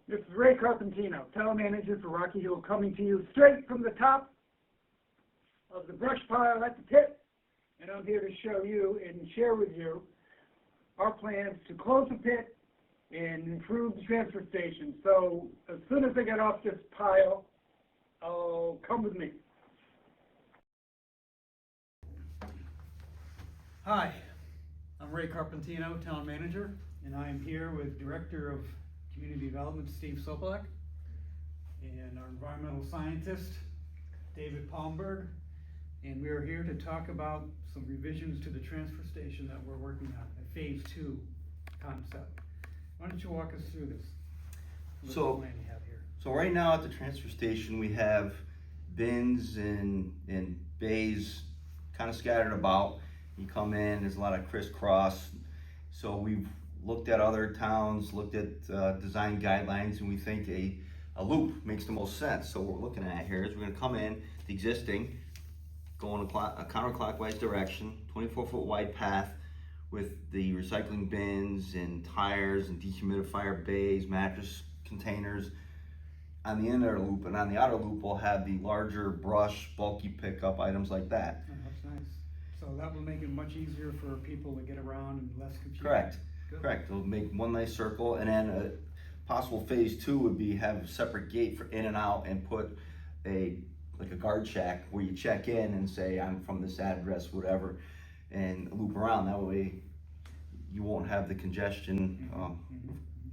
This is Ray Carpentino, town manager for Rocky Hill, coming to you straight from the top of the brush pile at the pit. And I'm here to show you and share with you our plans to close the pit and improve the transfer station. So as soon as I get off this pile, come with me. Hi, I'm Ray Carpentino, town manager, and I am here with Director of Community Development, Steve Sopelak, and our environmental scientist, David Palmberg, and we are here to talk about some revisions to the transfer station that we're working on, a phase 2 concept. Why don't you walk us through this? So, plan you have here? So right now at the transfer station we have bins and bays kind of scattered about. You come in, there's a lot of crisscross. So we've looked at other towns, looked at design guidelines, and we think a loop makes the most sense. So what we're looking at here is we're going to come in, the existing, go in a counterclockwise direction, 24-foot wide path with the recycling bins and tires and dehumidifier bays, mattress containers on the inner loop, and on the outer loop we'll have the larger brush, bulky pickup items like that. Oh, that's nice. So that will make it much easier for people to get around and less confusing. Correct. Good. Correct. It'll make one nice circle, and then a possible phase 2 would be have a separate gate for in and out, and put like a guard shack where you check in and say I'm from this address, whatever, and loop around. That way you won't have the congestion,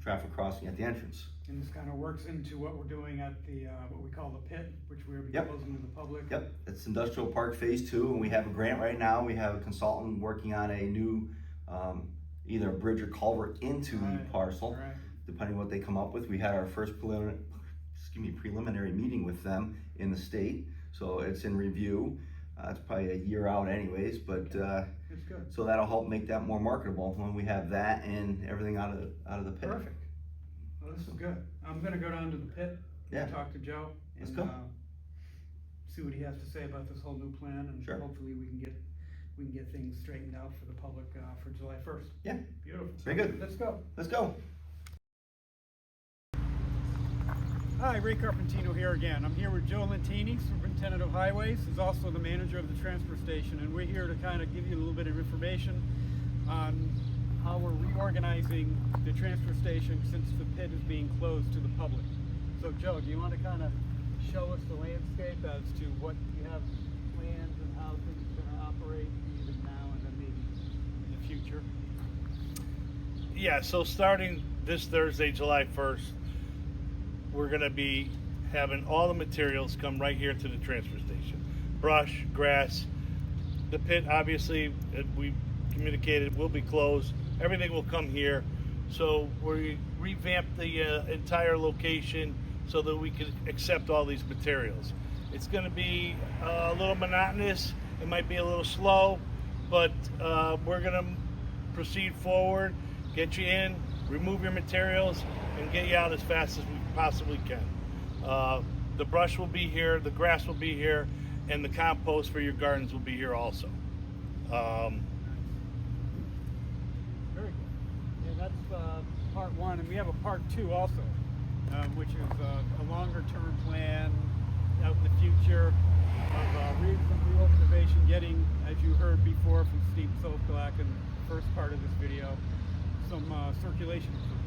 traffic crossing at the entrance. And this kind of works into what we're doing at the what we call the pit, which we're closing to the public. Yep, it's Industrial Park Phase 2, and we have a grant right now. We have a consultant working on a new either a bridge or culvert into the parcel, depending on what they come up with. We had our first preliminary meeting with them in the state, so it's in review. It's probably a year out anyways, but it's good. So that'll help make that more marketable when we have that and everything out of the pit. Perfect. Well, this is good. I'm going to go down to the pit and talk to Joe and see what he has to say about this whole new plan, and hopefully we can get things straightened out for the public for July 1st. Yeah. Beautiful. Very good. Let's go. Let's go. Hi, Ray Carpentino here again. I'm here with Joe Lentini, Superintendent of Highways. He's also the manager of the transfer station, and we're here to kind of give you a little bit of information on how we're reorganizing the transfer station since the pit is being closed to the public. So Joe, do you want to kind of show us the landscape as to what you have planned and how things are going to operate even now and then maybe in the future? Yeah, so starting this Thursday, July 1st, we're going to be having all the materials come right here to the transfer station. Brush, grass, the pit, obviously, we communicated, will be closed. Everything will come here. So we revamped the entire location so that we can accept all these materials. It's going to be a little monotonous. It might be a little slow, but we're going to proceed forward, get you in, remove your materials, and get you out as fast as we possibly can. The brush will be here, the grass will be here, and the compost for your gardens will be here also. Very good. And that's part 1, and we have a part 2 also, which is a longer term plan out in the future of reorganization, getting, as you heard before from Steve Sopelak in the first part of this video, some circulation improvements.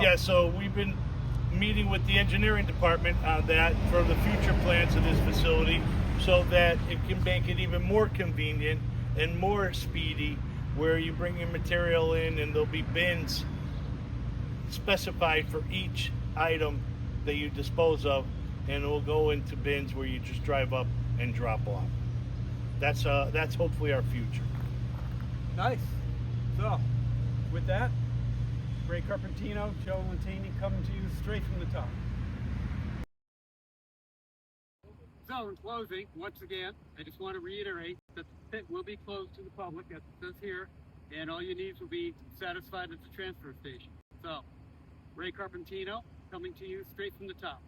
Yeah, so we've been meeting with the engineering department on that for the future plans of this facility so that it can make it even more convenient and more speedy, where you bring your material in and there'll be bins specified for each item that you dispose of, and it will go into bins where you just drive up and drop off. That's hopefully our future. Nice. So, with that, Ray Carpentino, Joe Lentini coming to you straight from the top. So, in closing, once again, I just want to reiterate that the pit will be closed to the public, as it says here, and all your needs will be satisfied at the transfer station. So, Ray Carpentino coming to you straight from the top.